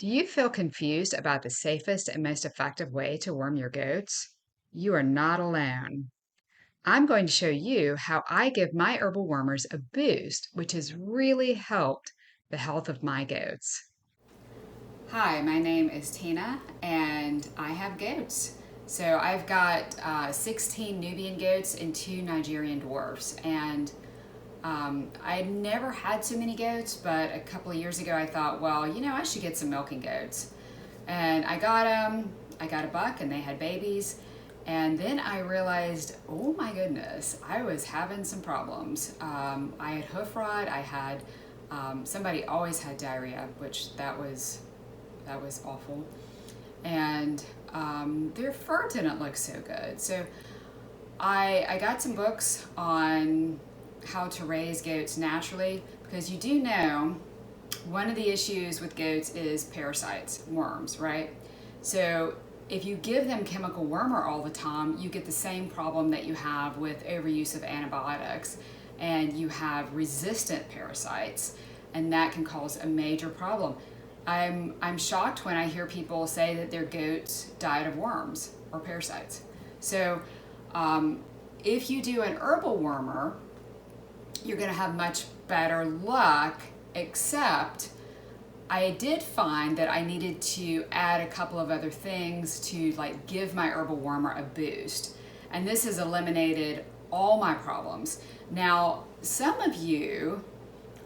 Do you feel confused about the safest and most effective way to worm your goats? You are not alone. I'm going to show you how I give my herbal wormers a boost, which has really helped the health of my goats. Hi, my name is Tina, and I have goats. So I've got 16 Nubian goats and 2 Nigerian dwarfs, and I never had so many goats, but a couple of years ago I thought, well, I should get some milking goats. And I got them, I got a buck, and they had babies. And then I realized, oh my goodness, I was having some problems. I had hoof rot, I had, somebody always had diarrhea, which that was awful. And their fur didn't look so good. So I got some books on how to raise goats naturally, because you do know one of the issues with goats is parasites, worms, right? So if you give them chemical wormer all the time, you get the same problem that you have with overuse of antibiotics, and you have resistant parasites, and that can cause a major problem. I'm shocked when I hear people say that their goats died of worms or parasites. So if you do an herbal wormer, you're going to have much better luck, except I did find that I needed to add a couple of other things to give my herbal warmer a boost. And this has eliminated all my problems. Now, some of you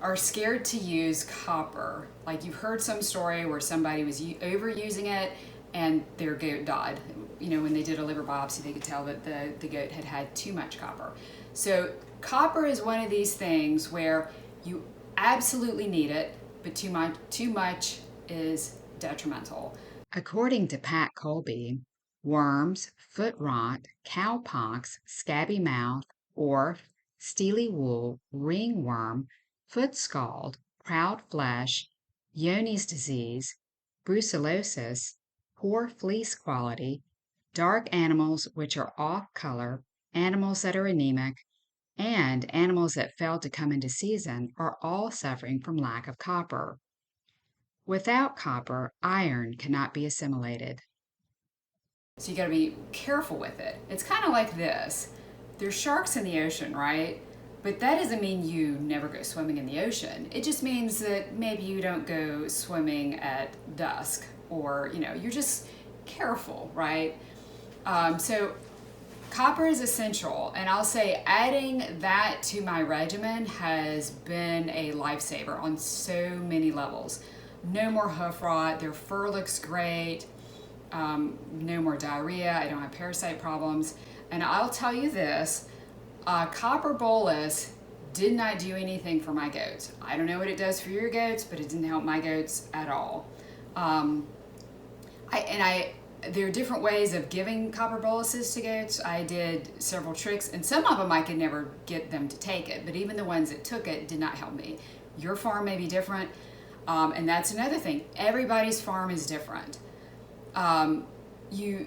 are scared to use copper. Like you've heard some story where somebody was overusing it and their goat died. When they did a liver biopsy, they could tell that the goat had had too much copper. So copper is one of these things where you absolutely need it, but too much is detrimental. According to Pat Coleby, worms, foot rot, cowpox, scabby mouth, orf, steely wool, ringworm, foot scald, proud flesh, Johne's disease, brucellosis, poor fleece quality, dark animals which are off color, animals that are anemic, and animals that failed to come into season are all suffering from lack of copper. Without copper, iron cannot be assimilated. So you got to be careful with it. It's kind of like this. There's sharks in the ocean, right? But that doesn't mean you never go swimming in the ocean. It just means that maybe you don't go swimming at dusk, or you're just careful, right? So copper is essential, and I'll say adding that to my regimen has been a lifesaver on so many levels. No more hoof rot, their fur looks great, no more diarrhea, I don't have parasite problems. And I'll tell you this, copper bolus did not do anything for my goats. I don't know what it does for your goats, but it didn't help my goats at all. There are different ways of giving copper boluses to goats. I did several tricks, and some of them I could never get them to take it, but even the ones that took it did not help me. Your farm may be different, and that's another thing. Everybody's farm is different. You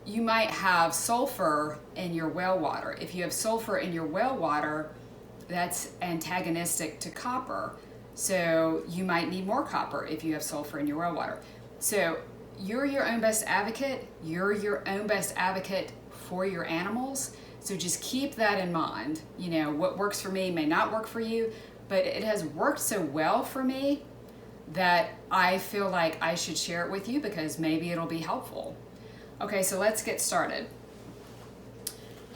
might have sulfur in your well water. If you have sulfur in your well water, that's antagonistic to copper. So you might need more copper if you have sulfur in your well water. So you're your own best advocate. You're your own best advocate for your animals. So just keep that in mind. What works for me may not work for you, but it has worked so well for me that I feel like I should share it with you because maybe it'll be helpful. Okay, so let's get started.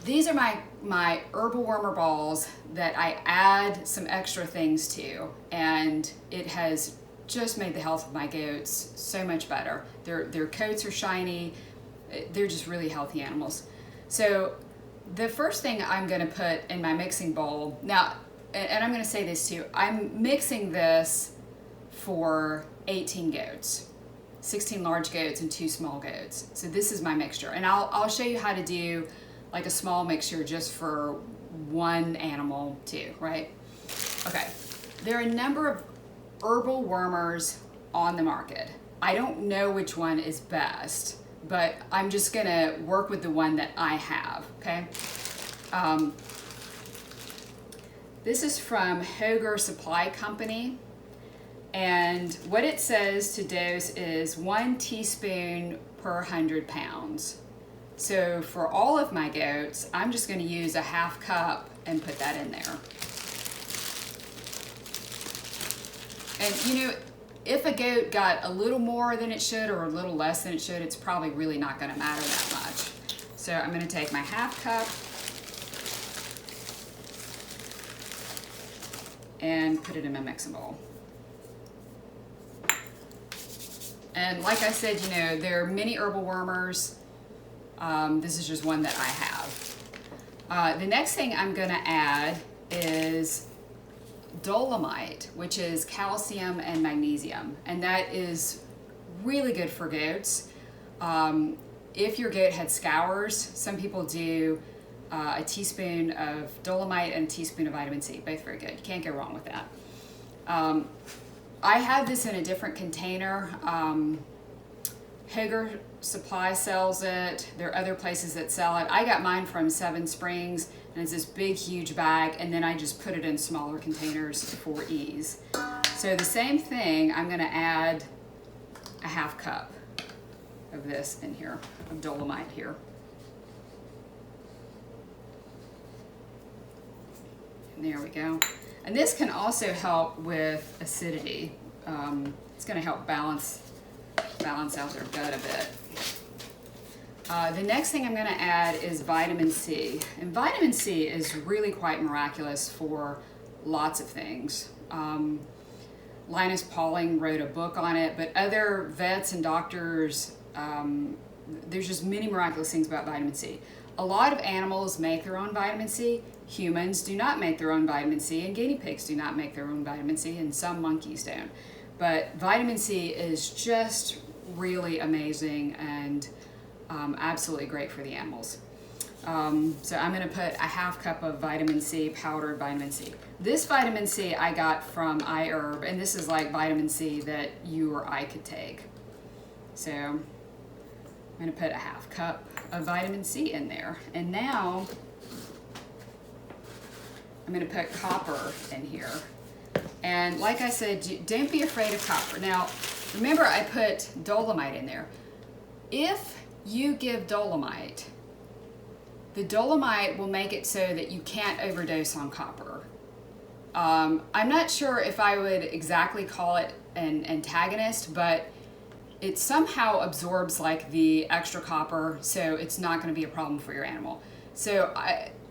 These are my herbal wormer balls that I add some extra things to, and it has just made the health of my goats so much better. Their coats are shiny. They're just really healthy animals. So the first thing I'm going to put in my mixing bowl, now, and I'm going to say this too, I'm mixing this for 18 goats. 16 large goats and 2 small goats. So this is my mixture. And I'll show you how to do like a small mixture just for one animal too, right? Okay, there are a number of herbal wormers on the market. I don't know which one is best, but I'm just gonna work with the one that I have, okay? This is from Hoger Supply Company. And what it says to dose is 1 teaspoon per 100 pounds. So for all of my goats, I'm just going to use a half cup and put that in there. And you know, if a goat got a little more than it should or a little less than it should, it's probably really not going to matter that much. So I'm going to take my half cup and put it in my mixing bowl. And like I said, you know, there are many herbal wormers. This is just one that I have. The next thing I'm going to add is dolomite, which is calcium and magnesium, and that is really good for goats. If your goat had scours, some people do a teaspoon of dolomite and a teaspoon of vitamin C, both very good. You can't go wrong with that. I have this in a different container. Hager Supply sells it. There are other places that sell it. I got mine from Seven Springs, and it's this big, huge bag, and then I just put it in smaller containers for ease. So the same thing, I'm going to add a half cup of this in here, of dolomite here. And there we go. And this can also help with acidity. It's going to help balance out their gut a bit. The next thing I'm going to add is vitamin C. And vitamin C is really quite miraculous for lots of things. Linus Pauling wrote a book on it, but other vets and doctors, there's just many miraculous things about vitamin C. A lot of animals make their own vitamin C. Humans do not make their own vitamin C, and guinea pigs do not make their own vitamin C, and some monkeys don't. But vitamin C is just really amazing and absolutely great for the animals. So I'm going to put a half cup of vitamin C, powdered vitamin C. This vitamin C I got from iHerb, and this is like vitamin C that you or I could take. So I'm going to put a half cup of vitamin C in there. And now I'm going to put copper in here. And like I said, don't be afraid of copper. Now, remember I put dolomite in there. If you give dolomite, the dolomite will make it so that you can't overdose on copper. I'm not sure if I would exactly call it an antagonist, but it somehow absorbs like the extra copper, so it's not going to be a problem for your animal. So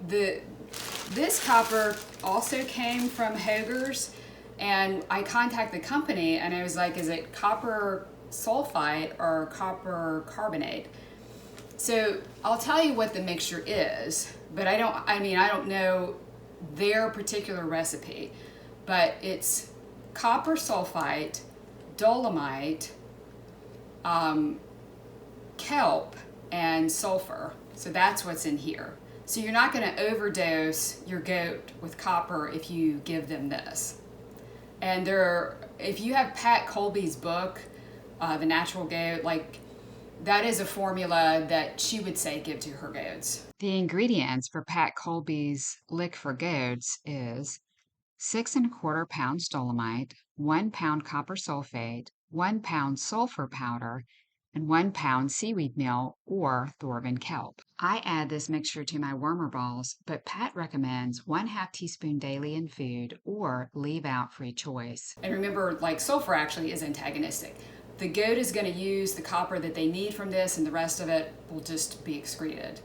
this copper also came from Hager's, and I contacted the company and I was like, is it copper sulfite or copper carbonate? So I'll tell you what the mixture is, but I don't know their particular recipe, but it's copper sulfite, dolomite, kelp, and sulfur. So that's what's in here. So you're not going to overdose your goat with copper if you give them this. And if you have Pat Coleby's book, The Natural Goat, like that is a formula that she would say give to her goats. The ingredients for Pat Coleby's Lick for Goats is 6 1/4 pounds dolomite, 1 pound copper sulfate, 1 pound sulfur powder, and 1 pound seaweed meal or Thorvin Kelp. I add this mixture to my wormer balls, but Pat recommends 1/2 teaspoon daily in food or leave out free choice. And remember, like sulfur actually is antagonistic. The goat is going to use the copper that they need from this, and the rest of it will just be excreted,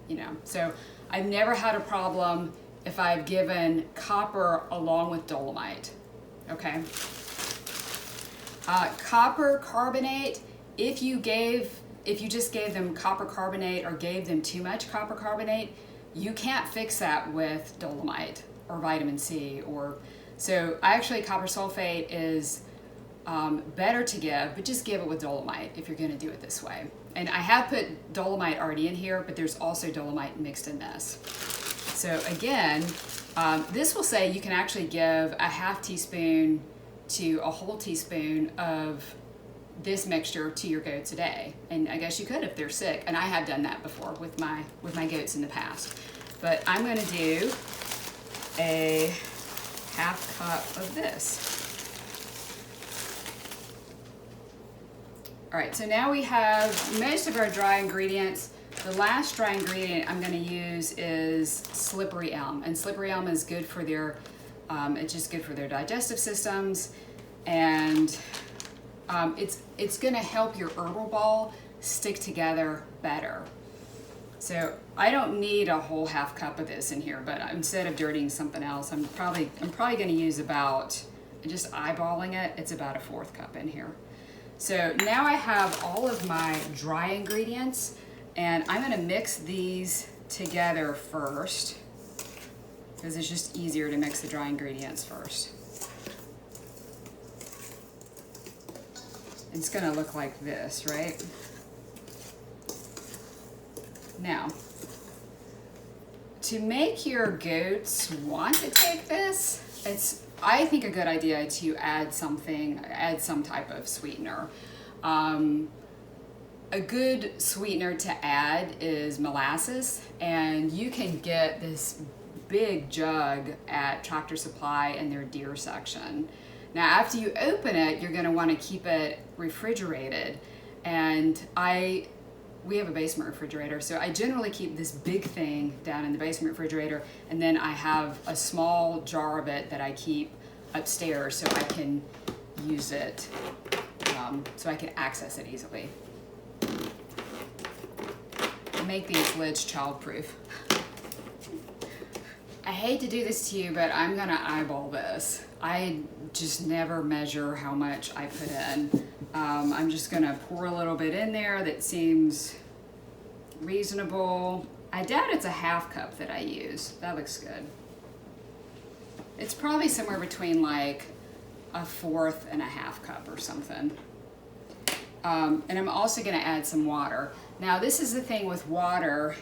you know. So I've never had a problem if I've given copper along with dolomite, okay? Copper carbonate, if you just gave them copper carbonate or gave them too much copper carbonate, you can't fix that with dolomite or vitamin C. So actually copper sulfate is better to give, but just give it with dolomite if you're going to do it this way. And I have put dolomite already in here, but there's also dolomite mixed in this. So again, this will say you can actually give a half teaspoon to a whole teaspoon of this mixture to your goats a day. And I guess you could if they're sick, and I have done that before with my goats in the past. But I'm going to do a half cup of this. All right, so now we have most of our dry ingredients. The last dry ingredient I'm going to use is slippery elm, and slippery elm is good for their, it's just good for their digestive systems, and it's going to help your herbal ball stick together better. So I don't need a whole half cup of this in here, but instead of dirtying something else, I'm probably going to use about, just eyeballing it, it's about a 1/4 cup in here. So now I have all of my dry ingredients, and I'm going to mix these together first because it's just easier to mix the dry ingredients first. It's going to look like this, right? Now, to make your goats want to take this, it's, I think, a good idea to add some type of sweetener. A good sweetener to add is molasses, and you can get this big jug at Tractor Supply in their deer section. Now, after you open it, you're going to want to keep it refrigerated, and we have a basement refrigerator, so I generally keep this big thing down in the basement refrigerator, and then I have a small jar of it that I keep upstairs so I can use it, so I can access it easily. Make these lids childproof. I hate to do this to you, but I'm gonna eyeball this. I just never measure how much I put in. I'm just gonna pour a little bit in there that seems reasonable. I doubt it's a half cup that I use. That looks good. It's probably somewhere between like a 1/4 and a half cup or something. And I'm also gonna add some water. Now this is the thing with water.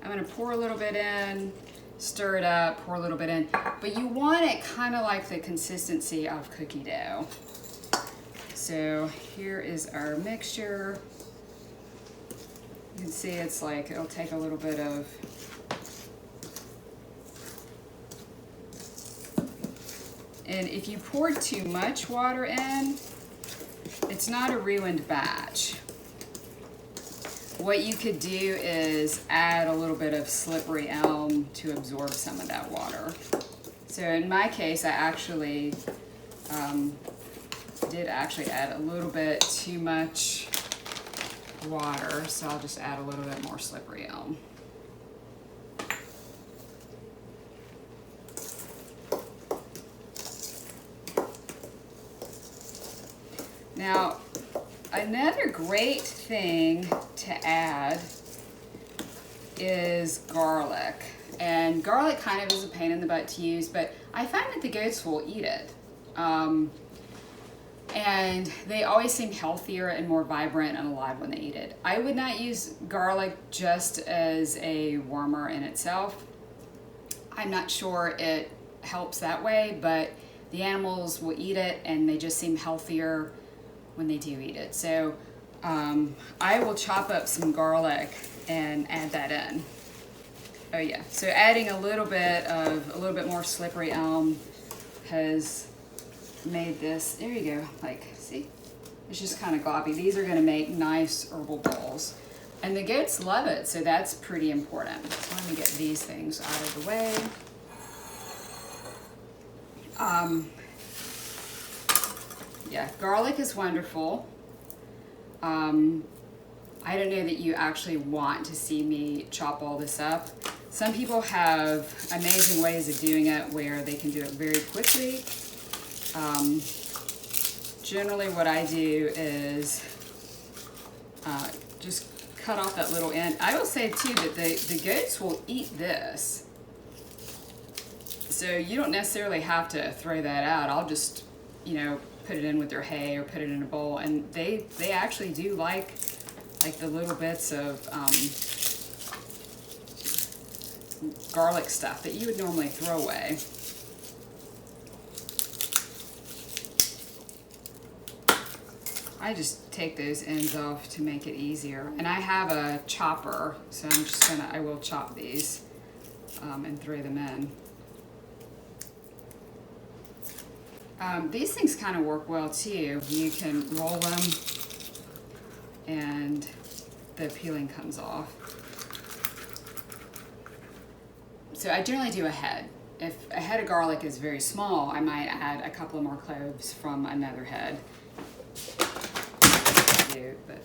I'm gonna pour a little bit in, stir it up, pour a little bit in, but you want it kind of like the consistency of cookie dough. So here is our mixture. You can see it's like, it'll take a little bit of, and if you pour too much water in, it's not a ruined batch. What you could do is add a little bit of slippery elm to absorb some of that water. So in my case, I actually did add a little bit too much water, so I'll just add a little bit more slippery elm. Now, another great thing to add is garlic. And garlic kind of is a pain in the butt to use, but I find that the goats will eat it. And they always seem healthier and more vibrant and alive when they eat it. I would not use garlic just as a warmer in itself. I'm not sure it helps that way, but the animals will eat it and they just seem healthier when they do eat it. So I will chop up some garlic and add that in. Oh yeah, so adding a little bit more slippery elm has made this, there you go, like, see? It's just kind of gloppy. These are gonna make nice herbal bowls. And the goats love it, so that's pretty important. So let me get these things out of the way. Yeah, garlic is wonderful. I don't know that you actually want to see me chop all this up. Some people have amazing ways of doing it where they can do it very quickly. Generally what I do is just cut off that little end. I will say too that the goats will eat this. So you don't necessarily have to throw that out. I'll just, you know, put it in with their hay or put it in a bowl, and they actually do like the little bits of garlic stuff that you would normally throw away. I just take those ends off to make it easier. And I have a chopper, so I will chop these and throw them in. These things kind of work well too. You can roll them and the peeling comes off. So I generally do a head. If a head of garlic is very small, I might add a couple more cloves from another head. But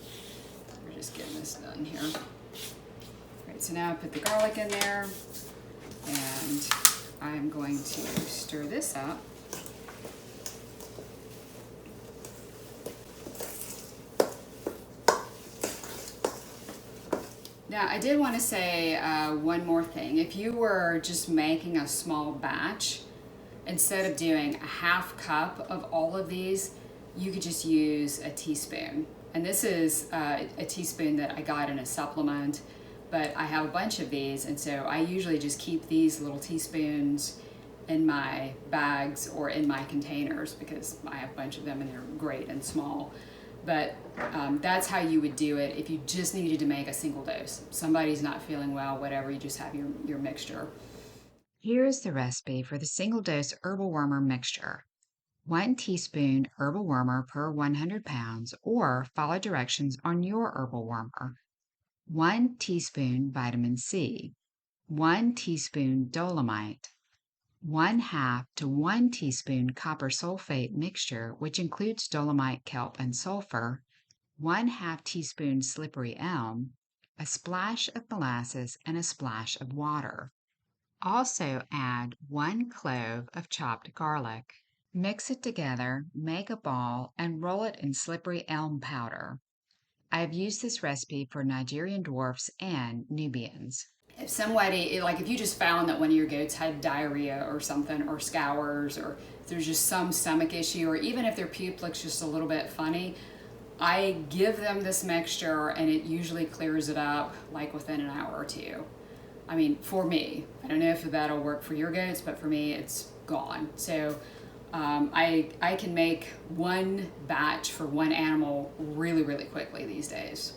we're just getting this done here. All right, so now I put the garlic in there, and I'm going to stir this up. Now, I did want to say one more thing. If you were just making a small batch, instead of doing a half cup of all of these, you could just use a teaspoon. And this is a teaspoon that I got in a supplement, but I have a bunch of these, and so I usually just keep these little teaspoons in my bags or in my containers because I have a bunch of them and they're great and small. But that's how you would do it if you just needed to make a single dose. Somebody's not feeling well, whatever, you just have your mixture. Here is the recipe for the single dose herbal warmer mixture. 1 teaspoon herbal warmer per 100 pounds, or follow directions on your herbal warmer. 1 teaspoon vitamin C. 1 teaspoon dolomite. 1/2 to 1 teaspoon copper sulfate mixture, which includes dolomite, kelp, and sulfur, 1/2 teaspoon slippery elm, a splash of molasses, and a splash of water. Also add 1 clove of chopped garlic. Mix it together, make a ball, and roll it in slippery elm powder. I have used this recipe for Nigerian dwarfs and Nubians. If somebody, like if you just found that one of your goats had diarrhea or something, or scours, or if there's just some stomach issue, or even if their puke looks just a little bit funny, I give them this mixture and it usually clears it up like within an hour or two. I mean, for me, I don't know if that'll work for your goats, but for me, it's gone. So I can make one batch for one animal really, really quickly these days.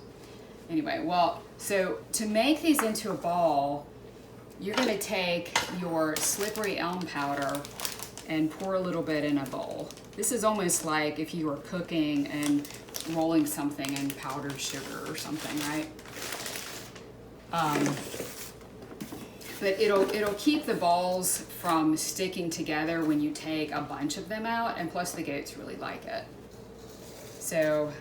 Anyway, well, so to make these into a ball, you're going to take your slippery elm powder and pour a little bit in a bowl. This is almost like if you were cooking and rolling something in powdered sugar or something, right? But it'll keep the balls from sticking together when you take a bunch of them out, and plus the goats really like it. So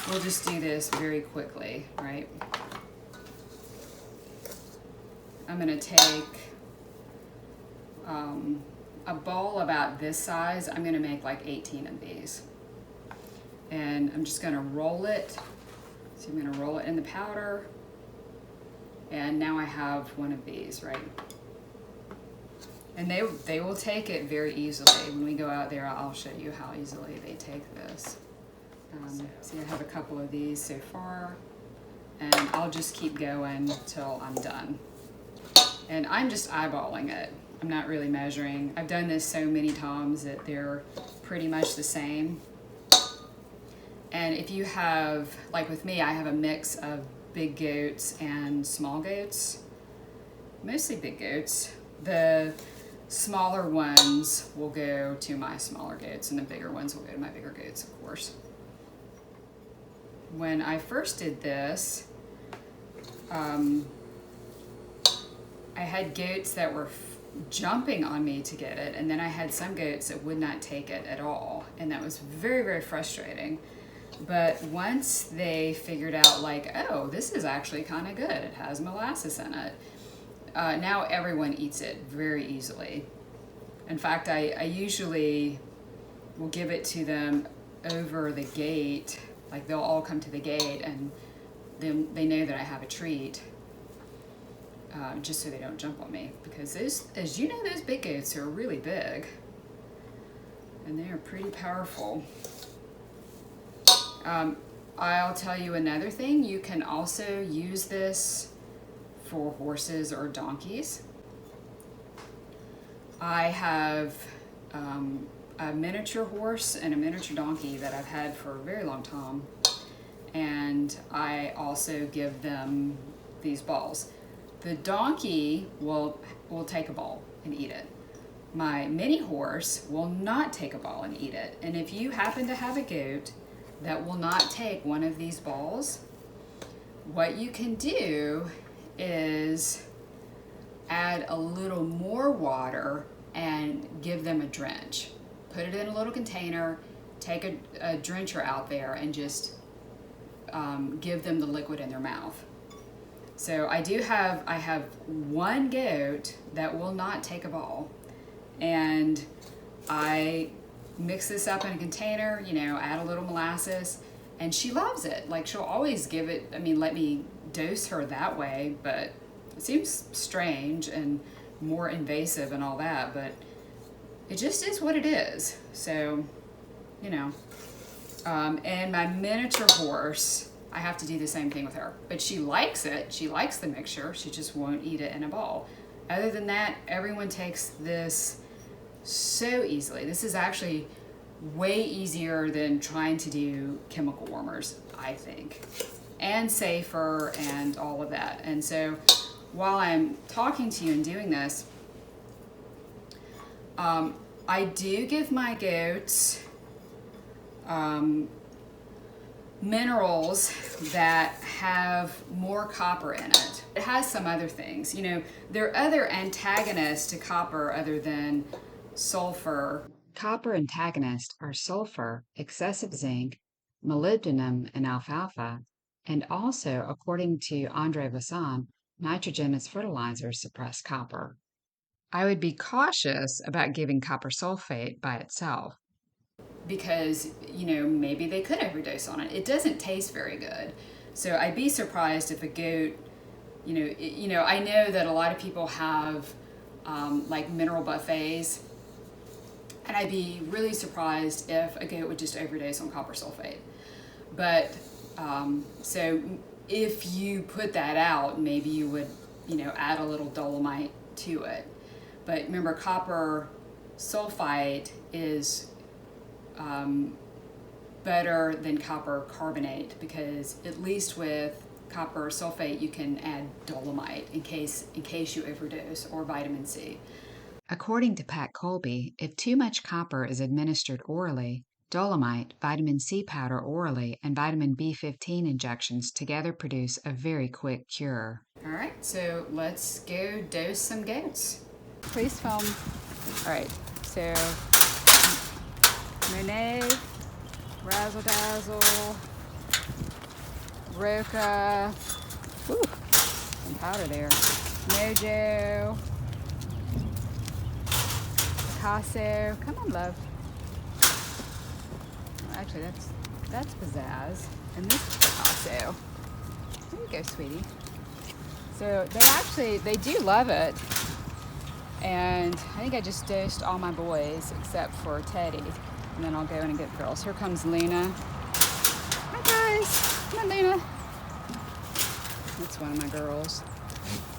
we'll just do this very quickly, right? I'm gonna take a ball about this size. I'm gonna make like 18 of these. And I'm just gonna roll it. So I'm gonna roll it in the powder. And now I have one of these, right? And they will take it very easily. When we go out there, I'll show you how easily they take this. See, I have a couple of these so far, and I'll just keep going till I'm done. And I'm just eyeballing it. I'm not really measuring. I've done this so many times that they're pretty much the same. And if you have, like with me, I have a mix of big goats and small goats, mostly big goats. The smaller ones will go to my smaller goats, and the bigger ones will go to my bigger goats, of course. When I first did this, I had goats that were jumping on me to get it, and then I had some goats that would not take it at all, and that was very, very frustrating. But once they figured out, like, oh, this is actually kind of good, it has molasses in it, now everyone eats it very easily. In fact, I usually will give it to them over the gate. Like, they'll all come to the gate, and then they know that I have a treat, just so they don't jump on me. Because those, as you know, those big goats are really big, and they are pretty powerful. I'll tell you another thing. You can also use this for horses or donkeys. I have a miniature horse and a miniature donkey that I've had for a very long time, and I also give them these balls. The donkey will take a ball and eat it. My mini horse will not take a ball and eat it. And if you happen to have a goat that will not take one of these balls, what you can do is add a little more water and give them a drench. Put it in a little container, take a drencher out there, and just give them the liquid in their mouth. So I have one goat that will not take a ball, and I mix this up in a container, you know, add a little molasses, and she loves it. Like, she'll always give it, I mean, let me dose her that way, but it seems strange and more invasive and all that, but it just is what it is. So, you know, and my miniature horse, I have to do the same thing with her, but she likes it. She likes the mixture. She just won't eat it in a ball. Other than that, everyone takes this so easily. This is actually way easier than trying to do chemical warmers, I think, and safer and all of that. And so while I'm talking to you and doing this, I do give my goats minerals that have more copper in it. It has some other things. You know, there are other antagonists to copper other than sulfur. Copper antagonists are sulfur, excessive zinc, molybdenum, and alfalfa, and also, according to Andre Vasson, nitrogen as fertilizers suppress copper. I would be cautious about giving copper sulfate by itself, because, you know, maybe they could overdose on it. It doesn't taste very good. So I'd be surprised if a goat, you know, I know that a lot of people have like mineral buffets, and I'd be really surprised if a goat would just overdose on copper sulfate. But so if you put that out, maybe you would, you know, add a little dolomite to it. But remember, copper sulfite is better than copper carbonate, because at least with copper sulfate you can add dolomite in case you overdose, or vitamin C. According to Pat Coleby, if too much copper is administered orally, dolomite, vitamin C powder orally, and vitamin B15 injections together produce a very quick cure. All right, so let's go dose some goats. Please film. All right, so Monet, Razzle Dazzle, Roca, ooh, some powder there, Mojo, Picasso, come on, love. Oh, actually, that's Pizzazz, and this is Picasso. There you go, sweetie. So they do love it. And I think I just dosed all my boys except for Teddy. And then I'll go in and get the girls. Here comes Luna. Hi guys, come on Luna. That's one of my girls.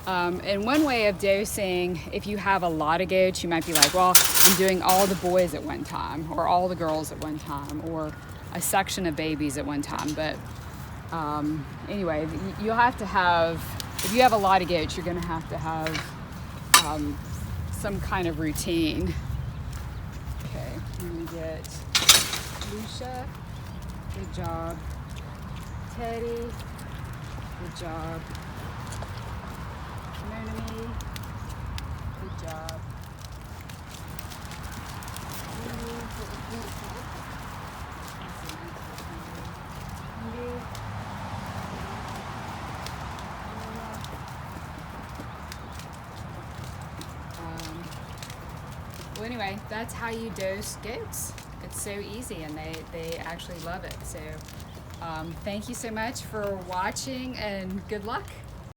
And one way of dosing, if you have a lot of goats, you might be like, well, I'm doing all the boys at one time, or all the girls at one time, or a section of babies at one time. But anyway, you'll have to have, if you have a lot of goats, you're gonna have to have some kind of routine. Okay, I'm gonna get Lucia, good job. Teddy, good job. Monomy, good job. Well, anyway, that's how you dose goats. It's so easy, and they actually love it. So thank you so much for watching, and good luck.